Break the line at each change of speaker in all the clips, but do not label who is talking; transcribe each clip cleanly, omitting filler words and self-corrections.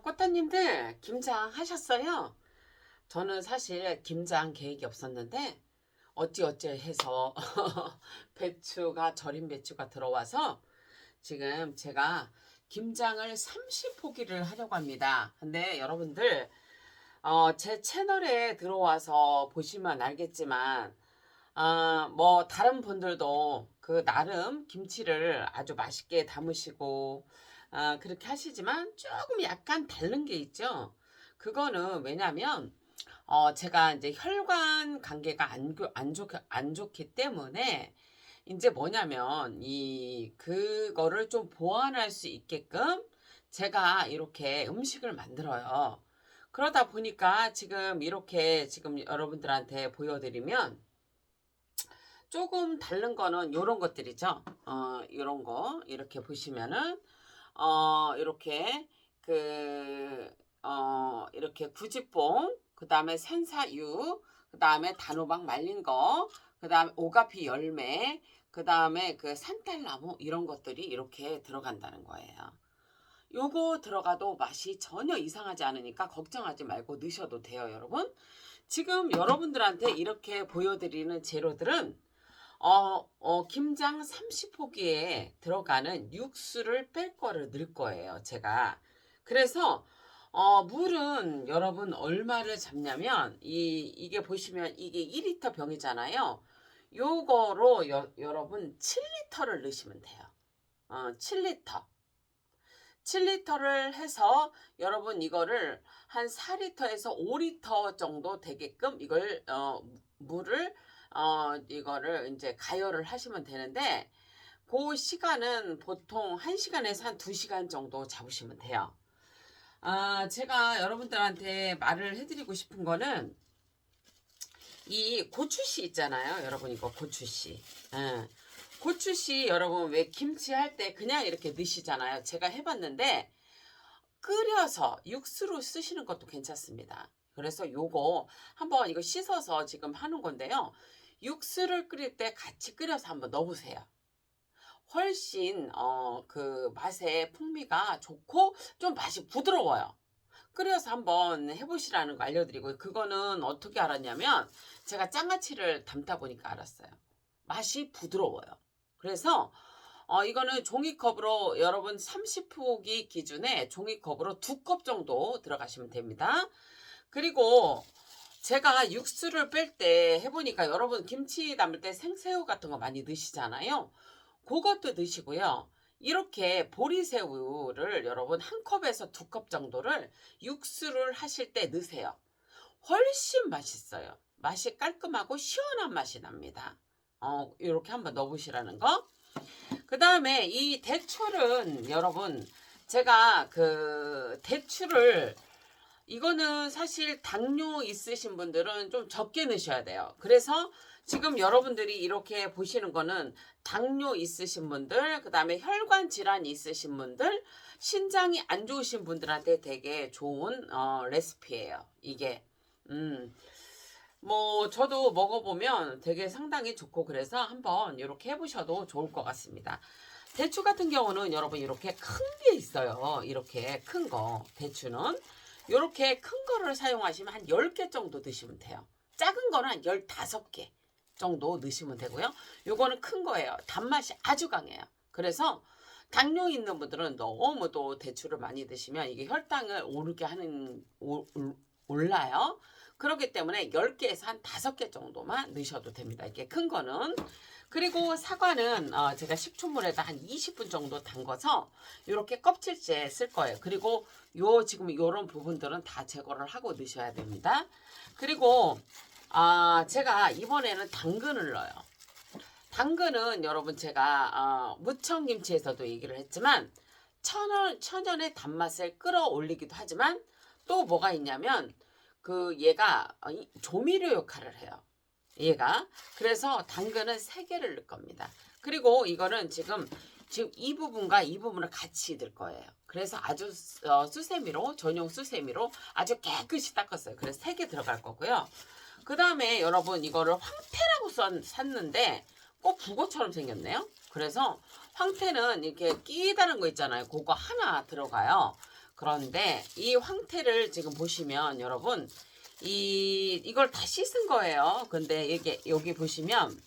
꽃다님들, 김장 하셨어요? 저는 사실 김장 계획이 없었는데, 어찌어찌 해서 절임 배추가 들어와서 지금 제가 김장을 30포기를 하려고 합니다. 근데 여러분들, 제 채널에 들어와서 보시면 알겠지만, 뭐, 다른 분들도 그 나름 김치를 아주 맛있게 담으시고, 그렇게 하시지만 조금 약간 다른 게 있죠. 그거는 왜냐면, 제가 이제 혈관 관계가 안 좋기 때문에, 이제 뭐냐면, 그거를 좀 보완할 수 있게끔 제가 이렇게 음식을 만들어요. 그러다 보니까 지금 이렇게 지금 여러분들한테 보여드리면, 조금 다른 거는 요런 것들이죠. 요런 거 이렇게 보시면은 이렇게 이렇게 구지뽕, 그 다음에 산사유, 그 다음에 단호박 말린 거, 그 다음에 오가피 열매, 그 다음에 그 산딸나무 이런 것들이 이렇게 들어간다는 거예요. 요거 들어가도 맛이 전혀 이상하지 않으니까 걱정하지 말고 넣으셔도 돼요, 여러분. 지금 여러분들한테 이렇게 보여드리는 재료들은 김장 30포기에 들어가는 육수를 뺄 거를 넣을 거예요, 제가. 그래서, 물은 여러분 얼마를 잡냐면, 이게 보시면 이게 2리터 병이잖아요. 요거로 여러분 7리터를 넣으시면 돼요. 7리터. 7리터를 해서 여러분 이거를 한 4리터에서 5리터 정도 되게끔 물을 이거를 이제 가열을 하시면 되는데 그 시간은 보통 1시간에서 한 2시간 정도 잡으시면 돼요. 제가 여러분들한테 말을 해드리고 싶은 거는 이 고추씨 있잖아요. 여러분 이거 고추씨. 고추씨 여러분 왜 김치 할 때 그냥 이렇게 넣으시잖아요. 제가 해봤는데 끓여서 육수로 쓰시는 것도 괜찮습니다. 그래서 요거 한번 이거 씻어서 지금 하는 건데요. 육수를 끓일 때 같이 끓여서 한번 넣어보세요. 훨씬 그 맛의 풍미가 좋고 좀 맛이 부드러워요. 끓여서 한번 해보시라는 거 알려드리고 그거는 어떻게 알았냐면 제가 장아찌를 담다 보니까 알았어요. 맛이 부드러워요. 그래서 이거는 종이컵으로 여러분 30포기 기준에 종이컵으로 2컵 정도 들어가시면 됩니다. 그리고 제가 육수를 뺄 때 해보니까 여러분 김치 담을 때 생새우 같은 거 많이 넣으시잖아요. 그것도 넣으시고요. 이렇게 보리새우를 여러분 한 컵에서 2컵 정도를 육수를 하실 때 넣으세요. 훨씬 맛있어요. 맛이 깔끔하고 시원한 맛이 납니다. 이렇게 한번 넣어보시라는 거. 그 다음에 이 대추는 여러분 제가 그 대추를 이거는 사실 당뇨 있으신 분들은 좀 적게 넣으셔야 돼요. 그래서 지금 여러분들이 이렇게 보시는 거는 당뇨 있으신 분들, 그 다음에 혈관 질환이 있으신 분들, 신장이 안 좋으신 분들한테 되게 좋은 레시피예요. 이게 뭐 저도 먹어보면 되게 상당히 좋고 그래서 한번 이렇게 해보셔도 좋을 것 같습니다. 대추 같은 경우는 여러분 이렇게 큰 게 있어요. 이렇게 큰 거. 대추는 이렇게 큰 거를 사용하시면 한 10개 정도 넣으시면 돼요. 작은 거는 한 15개 정도 넣으시면 되고요. 요거는 큰 거예요. 단맛이 아주 강해요. 그래서 당뇨 있는 분들은 너무 또 대추를 많이 드시면 이게 혈당을 오르게 올라요. 그렇기 때문에 10개에서 한 5개 정도만 넣으셔도 됩니다. 이게 큰 거는. 그리고 사과는 제가 식초물에다 한 20분 정도 담궈서 이렇게 껍질째 쓸 거예요. 그리고 지금 요런 부분들은 다 제거를 하고 넣으셔야 됩니다. 그리고 제가 이번에는 당근을 넣어요. 당근은 여러분 제가 무청김치에서도 얘기를 했지만 천연의 단맛을 끌어올리기도 하지만 또 뭐가 있냐면 얘가 조미료 역할을 해요. 얘가. 그래서 당근은 3개를 넣을 겁니다. 그리고 이거는 지금 이 부분과 이 부분을 같이 넣을 거예요. 그래서 아주 수세미로 전용 수세미로 아주 깨끗이 닦았어요. 그래서 3개 들어갈 거고요. 그 다음에 여러분 이거를 황태라고 샀는데 꼭 북어처럼 생겼네요. 그래서 황태는 이렇게 끼다는 거 있잖아요. 그거 하나 들어가요. 그런데 이 황태를 지금 보시면 여러분 이걸 다 씻은 거예요. 근데 이게 여기 보시면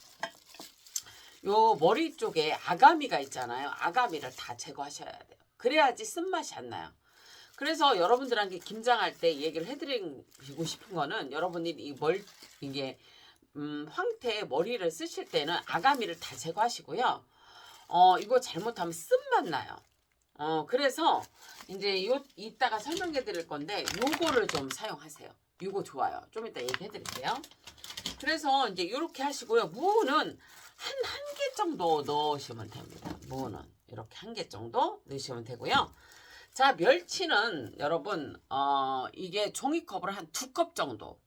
요 머리 쪽에 아가미가 있잖아요. 아가미를 다 제거하셔야 돼요. 그래야지 쓴맛이 안 나요. 그래서 여러분들한테 김장할 때 얘기를 해드리고 싶은 거는 여러분이 이게 황태 머리를 쓰실 때는 아가미를 다 제거하시고요. 이거 잘못하면 쓴맛 나요. 그래서 이제 이따가 설명해 드릴 건데 요거를 좀 사용하세요. 요거 좋아요. 좀 이따 얘기해 드릴게요. 그래서 이제 이렇게 하시고요. 무는 한 개 정도 넣으시면 됩니다. 무는 이렇게 한 개 정도 넣으시면 되고요. 자, 멸치는 여러분 이게 종이컵으로 한 2컵 정도,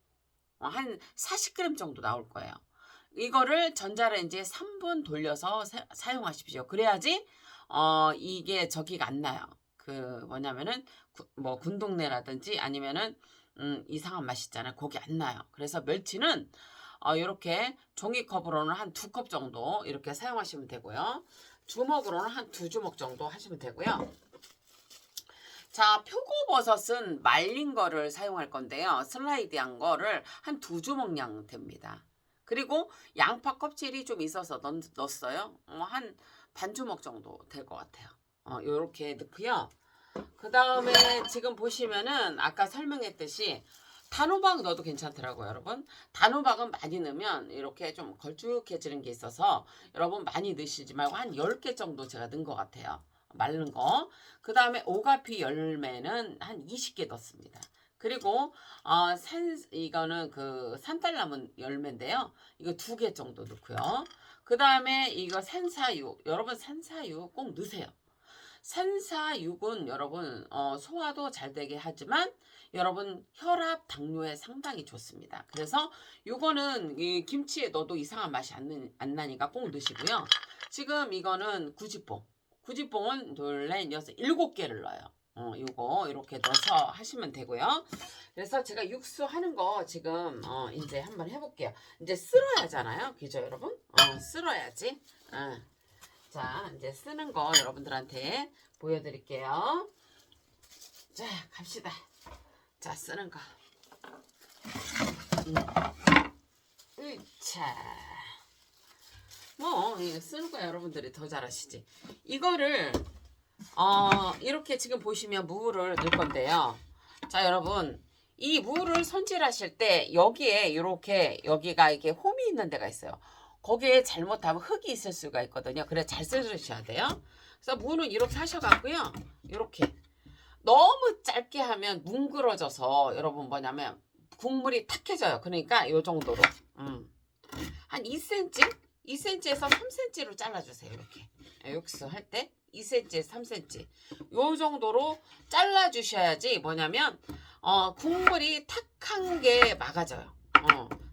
한 40g 정도 나올 거예요. 이거를 전자레인지에 3분 돌려서 사용하십시오. 그래야지 이게 저기가 안 나요. 그 뭐냐면은 뭐 군동내라든지 아니면은 이상한 맛 있잖아요. 거기 안 나요. 그래서 멸치는 이렇게 종이컵으로는 한 2컵 정도 이렇게 사용하시면 되고요. 주먹으로는 한 2주먹 정도 하시면 되고요. 자, 표고버섯은 말린 거를 사용할 건데요. 슬라이드한 거를 한 2주먹량 됩니다. 그리고 양파 껍질이 좀 있어서 넣었어요. 한 반주먹 정도 될 것 같아요. 요렇게 넣고요. 그 다음에 지금 보시면은 아까 설명했듯이 단호박 넣어도 괜찮더라고요, 여러분. 단호박은 많이 넣으면 이렇게 좀 걸쭉해지는 게 있어서 여러분 많이 넣으시지 말고 한 10개 정도 제가 넣은 것 같아요. 마른 거. 그 다음에 오가피 열매는 한 20개 넣습니다. 그리고 이거는 그 산딸나무 열매인데요. 이거 2개 정도 넣고요. 그 다음에 이거 산사육. 여러분 산사육 꼭 넣으세요. 산사육은 여러분 소화도 잘 되게 하지만 여러분 혈압 당뇨에 상당히 좋습니다. 그래서 요거는 이 김치에 넣어도 이상한 맛이 안 나니까 꼭 넣으시고요. 지금 이거는 구지뽕은 둘, 넷, 여섯, 7개를 넣어요. 요거 이렇게 넣어서 하시면 되고요. 그래서 제가 육수 하는 거 지금 이제 한번 해볼게요. 이제 쓸어야 하잖아요. 그죠 여러분? 쓸어야지. 자, 이제 쓰는 거 여러분들한테 보여드릴게요. 자, 갑시다. 자, 쓰는 거. 으차. 뭐, 쓰는 거 여러분들이 더 잘하시지. 이거를, 이렇게 지금 보시면 무를 넣을 건데요. 자, 여러분. 이 무를 손질하실 때 여기에 이렇게, 여기가 이렇게 홈이 있는 데가 있어요. 거기에 잘못하면 흙이 있을 수가 있거든요. 그래 잘 썰으셔야 돼요. 그래서 무는 이렇게 하셔갖고요. 이렇게 너무 짧게 하면 뭉그러져서 여러분 뭐냐면 국물이 탁해져요. 그러니까 요 정도로 한 2cm? 2cm에서 3cm로 잘라주세요. 이렇게 육수 할 때 2cm에서 3cm 요 정도로 잘라주셔야지 뭐냐면 국물이 탁한 게 막아져요.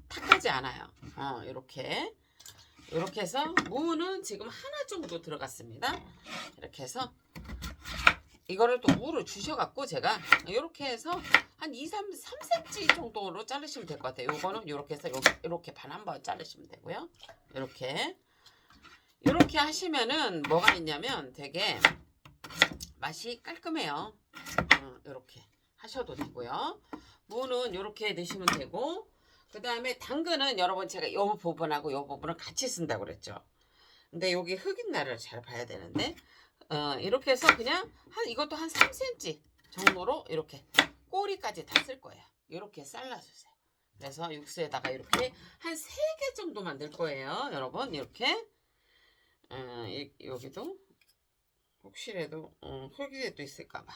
탁하지 않아요. 이렇게 해서 무는 지금 하나 정도 들어갔습니다. 이렇게 해서 이거를 또 무를 주셔갖고 제가 이렇게 해서 한 3cm 정도로 자르시면 될 것 같아요. 요거는 이렇게 해서 이렇게 반 한번 자르시면 되고요. 이렇게 하시면은 뭐가 있냐면 되게 맛이 깔끔해요. 이렇게 하셔도 되고요. 무는 이렇게 넣으시면 되고 그 다음에 당근은 여러분 제가 요 부분하고 요 부분을 같이 쓴다고 그랬죠. 근데 여기 흑인 날을 잘 봐야 되는데 이렇게 해서 그냥 이것도 한 3cm 정도로 이렇게 꼬리까지 다 쓸 거예요. 이렇게 잘라주세요. 그래서 육수에다가 이렇게 한 3개 정도만 넣을 거예요. 여러분 이렇게 여기도 혹시라도 흙이라도 있을까봐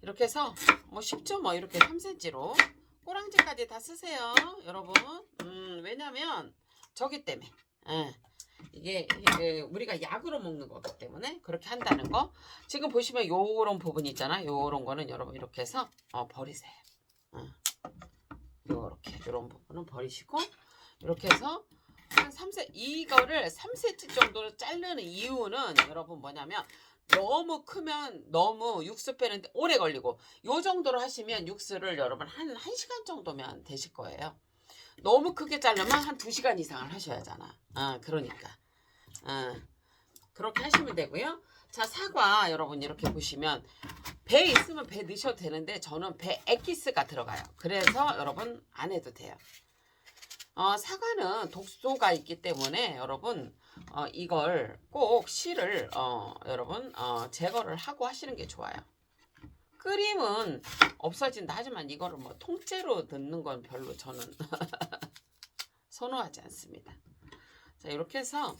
이렇게 해서 뭐 쉽죠. 뭐 이렇게 3cm로 꼬랑지까지 다 쓰세요 여러분. 왜냐면 저기 때문에 이게 우리가 약으로 먹는 거기 때문에 그렇게 한다는 거. 지금 보시면 요런 부분 있잖아. 요런 거는 여러분 이렇게 해서 버리세요. 요런 부분은 버리시고 이렇게 해서 한 3cm 이거를 3cm 정도로 자르는 이유는 여러분 뭐냐면 너무 크면 너무 육수 빼는데 오래 걸리고 요 정도로 하시면 육수를 여러분 한 1시간 정도면 되실 거예요. 너무 크게 자르면 한 2시간 이상을 하셔야 하잖아. 그러니까 그렇게 하시면 되고요. 자, 사과 여러분 이렇게 보시면 배 있으면 배 넣으셔도 되는데 저는 배 엑기스가 들어가요. 그래서 여러분 안 해도 돼요. 사과는 독소가 있기 때문에 여러분 이걸 꼭 씨를 여러분 제거를 하고 하시는 게 좋아요. 끓임은 없어진다 하지만 이거를 뭐 통째로 넣는 건 별로 저는 선호하지 않습니다. 자, 이렇게 해서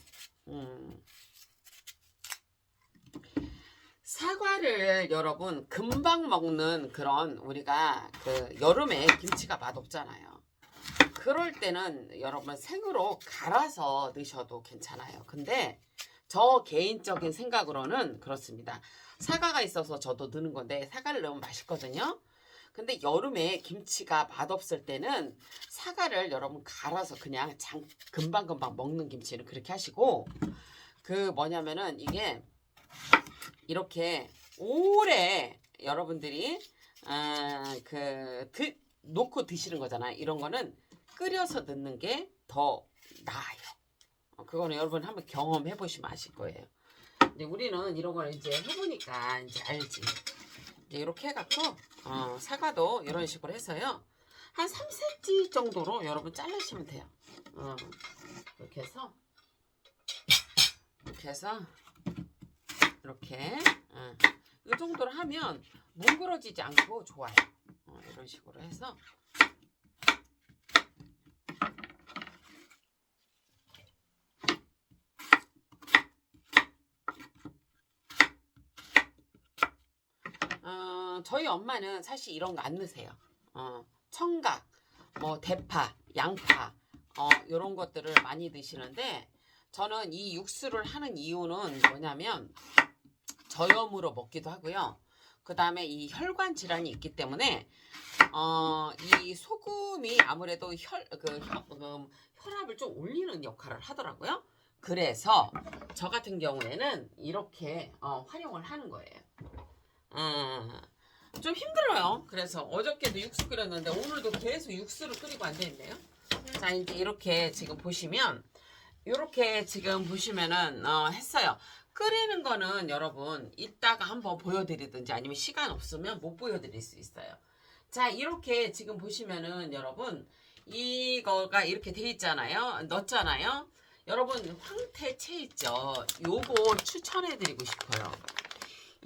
사과를 여러분 금방 먹는 그런 우리가 그 여름에 김치가 맛없잖아요. 그럴 때는 여러분 생으로 갈아서 넣으셔도 괜찮아요. 근데 저 개인적인 생각으로는 그렇습니다. 사과가 있어서 저도 넣는 건데 사과를 넣으면 맛있거든요. 근데 여름에 김치가 맛없을 때는 사과를 여러분 갈아서 그냥 금방금방 먹는 김치는 그렇게 하시고, 그 뭐냐면은 이게 이렇게 오래 여러분들이 놓고 드시는 거잖아요. 이런 거는 끓여서 넣는 게 더 나아요. 그거는 여러분 한번 경험해 보시면 아실 거예요. 근데 우리는 이런 걸 이제 해보니까 이제 알지. 이제 이렇게 해갖고 사과도 이런 식으로 해서요. 한 3cm 정도로 여러분 자르시면 돼요. 이렇게 해서 이렇게 이 정도로 하면 뭉그러지지 않고 좋아요. 이런 식으로 해서 저희 엄마는 사실 이런 거 안 넣으세요. 청각, 뭐 대파, 양파, 이런 것들을 많이 드시는데 저는 이 육수를 하는 이유는 뭐냐면 저염으로 먹기도 하고요. 그 다음에 이 혈관 질환이 있기 때문에 이 소금이 아무래도 혈압을 좀 올리는 역할을 하더라고요. 그래서 저 같은 경우에는 이렇게 활용을 하는 거예요. 좀 힘들어요. 그래서 어저께도 육수 끓였는데 오늘도 계속 육수를 끓이고 앉아있네요. 자, 이제 이렇게 지금 보시면 이렇게 지금 보시면은 했어요. 끓이는 거는 여러분 이따가 한번 보여드리든지 아니면 시간 없으면 못 보여드릴 수 있어요. 자, 이렇게 지금 보시면은 여러분 이거가 이렇게 돼 있잖아요. 넣었잖아요. 여러분 황태채 있죠. 요거 추천해드리고 싶어요.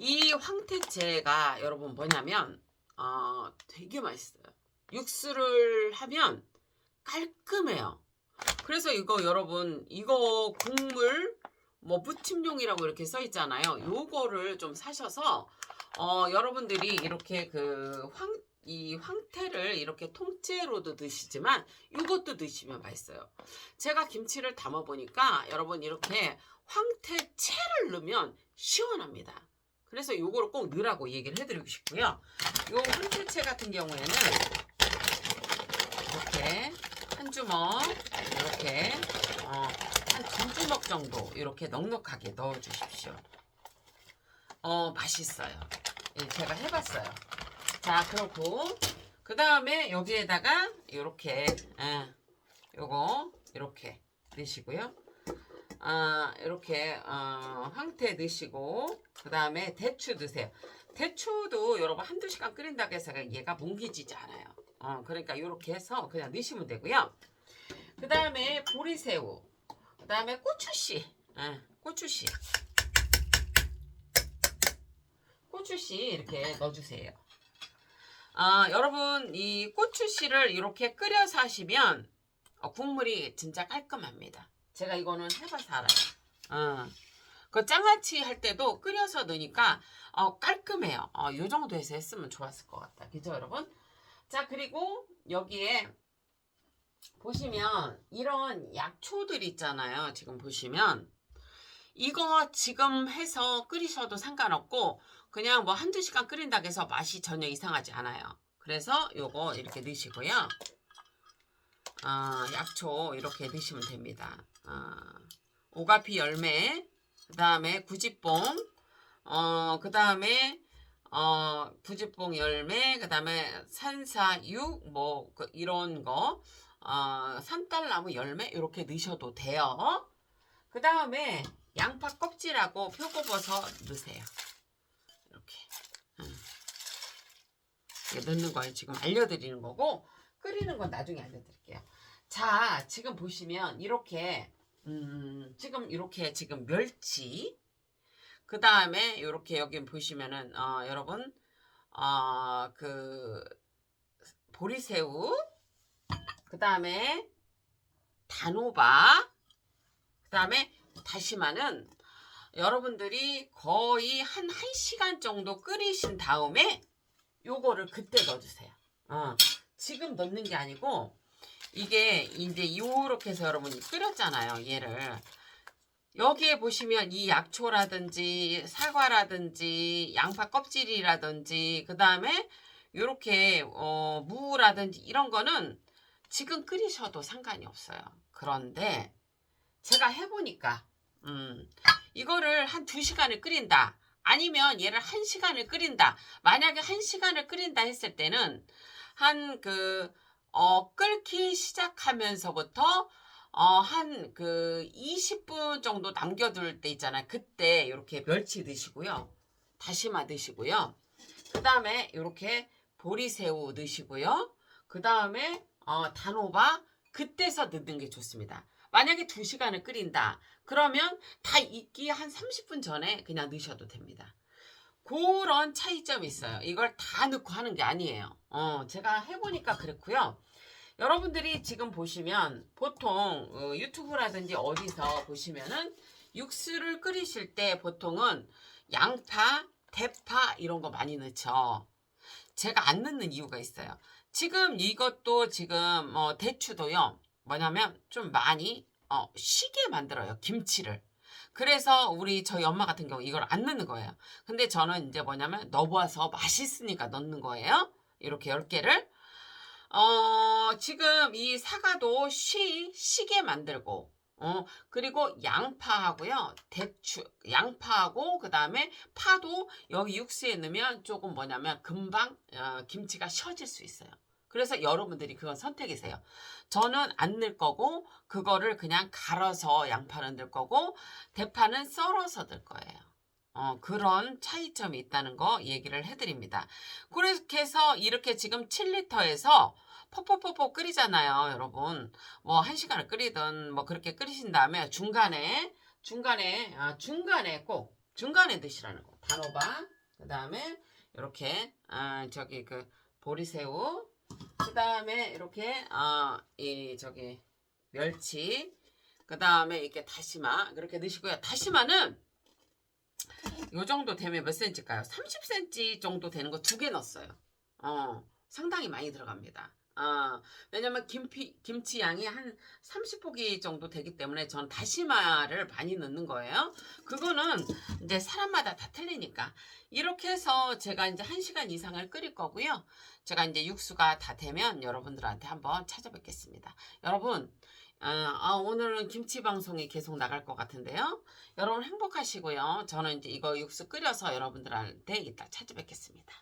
이 황태채가 여러분 뭐냐면 되게 맛있어요. 육수를 하면 깔끔해요. 그래서 이거 여러분 이거 국물 뭐 무침용이라고 이렇게 써 있잖아요. 요거를 좀 사셔서 여러분들이 이렇게 이 황태를 이렇게 통째로도 드시지만 이것도 드시면 맛있어요. 제가 김치를 담아 보니까 여러분 이렇게 황태채를 넣으면 시원합니다. 그래서 요거를 꼭 넣으라고 얘기를 해드리고 싶고요. 요 황태채 같은 경우에는 이렇게 한 주먹 이렇게 한 2주먹 정도 이렇게 넉넉하게 넣어 주십시오. 맛있어요. 예, 제가 해봤어요. 자, 그렇고 그 다음에 여기에다가 이렇게 요거 이렇게 넣으시고요. 이렇게 황태 넣으시고 그 다음에 대추 넣으세요. 대추도 여러분 한두 시간 끓인다고 해서 얘가 뭉개지지 않아요. 그러니까 이렇게 해서 그냥 넣으시면 되고요. 그 다음에 보리새우, 그 다음에 고추씨, 고추씨 이렇게 넣어주세요. 여러분 이 고추씨를 이렇게 끓여서 하시면 국물이 진짜 깔끔합니다. 제가 이거는 해봐서 알아요. 그 장아찌 할 때도 끓여서 넣으니까 깔끔해요. 요 정도에서 했으면 좋았을 것 같다. 그죠 여러분? 자, 그리고 여기에 보시면 이런 약초들 있잖아요. 지금 보시면 이거 지금 해서 끓이셔도 상관없고 그냥 뭐 한두 시간 끓인다고 해서 맛이 전혀 이상하지 않아요. 그래서 요거 이렇게 넣으시고요. 약초 이렇게 넣으시면 됩니다. 오가피 열매, 그 다음에 구지뽕, 그 다음에 부지뽕 열매, 그 다음에 산사육, 뭐 이런 거, 산딸나무 열매 이렇게 넣으셔도 돼요. 그 다음에 양파 껍질하고 표고버섯 넣으세요. 이렇게. 넣는 거예요. 지금 알려드리는 거고, 끓이는 건 나중에 알려드릴게요. 자, 지금 보시면 이렇게 지금 이렇게 지금 멸치, 그 다음에 이렇게 여기 보시면은 여러분 그 보리새우, 그 다음에 단호박, 그 다음에 다시마는 여러분들이 거의 한 1시간 정도 끓이신 다음에 요거를 그때 넣어주세요. 지금 넣는 게 아니고, 이게 이제 요렇게 해서 여러분이 끓였잖아요. 얘를. 여기에 보시면 이 약초라든지 사과라든지 양파 껍질이라든지 그 다음에 요렇게 무라든지 이런 거는 지금 끓이셔도 상관이 없어요. 그런데 제가 해보니까 이거를 한 2시간을 끓인다. 아니면 얘를 1시간을 끓인다. 만약에 1시간을 끓인다 했을 때는 끓기 시작하면서부터 한 20분 정도 남겨둘 때 있잖아요. 그때 이렇게 멸치 넣으시고요. 다시마 넣으시고요. 그 다음에 이렇게 보리새우 넣으시고요. 그 다음에 단호박 그때서 넣는 게 좋습니다. 만약에 2시간을 끓인다. 그러면 다 익기 한 30분 전에 그냥 넣으셔도 됩니다. 그런 차이점이 있어요. 이걸 다 넣고 하는 게 아니에요. 제가 해보니까 그렇고요. 여러분들이 지금 보시면 보통 유튜브라든지 어디서 보시면은 육수를 끓이실 때 보통은 양파, 대파 이런 거 많이 넣죠. 제가 안 넣는 이유가 있어요. 지금 이것도 지금 대추도요. 뭐냐면 좀 많이 쉬게 만들어요. 김치를. 그래서 저희 엄마 같은 경우 이걸 안 넣는 거예요. 근데 저는 이제 뭐냐면 넣어봐서 맛있으니까 넣는 거예요. 이렇게 10개를. 지금 이 사과도 쉬게 만들고, 그리고 양파하고요, 양파하고, 그 다음에 파도 여기 육수에 넣으면 조금 뭐냐면 금방, 김치가 쉬어질 수 있어요. 그래서 여러분들이 그건 선택이세요. 저는 안 넣을 거고, 그거를 그냥 갈아서 양파는 넣을 거고, 대파는 썰어서 넣을 거예요. 그런 차이점이 있다는 거 얘기를 해드립니다. 그렇게 해서 이렇게 지금 7리터에서 퍽퍽퍽퍽 끓이잖아요, 여러분. 뭐 1시간을 끓이든 뭐 그렇게 끓이신 다음에 중간에 꼭 중간에 드시라는 거. 단호박, 그 다음에 이렇게 보리새우, 그 다음에 이렇게 멸치, 그 다음에 이렇게 다시마 그렇게 넣으시고요. 다시마는 요 정도 되면 몇 cm일까요? 30cm 정도 되는 거 2개 넣었어요. 상당히 많이 들어갑니다. 왜냐면 김치 양이 한 30포기 정도 되기 때문에 전 다시마를 많이 넣는 거예요. 그거는 이제 사람마다 다 틀리니까. 이렇게 해서 제가 이제 1시간 이상을 끓일 거고요. 제가 이제 육수가 다 되면 여러분들한테 한번 찾아뵙겠습니다. 여러분, 오늘은 김치 방송이 계속 나갈 것 같은데요. 여러분 행복하시고요. 저는 이제 이거 육수 끓여서 여러분들한테 이따 찾아뵙겠습니다.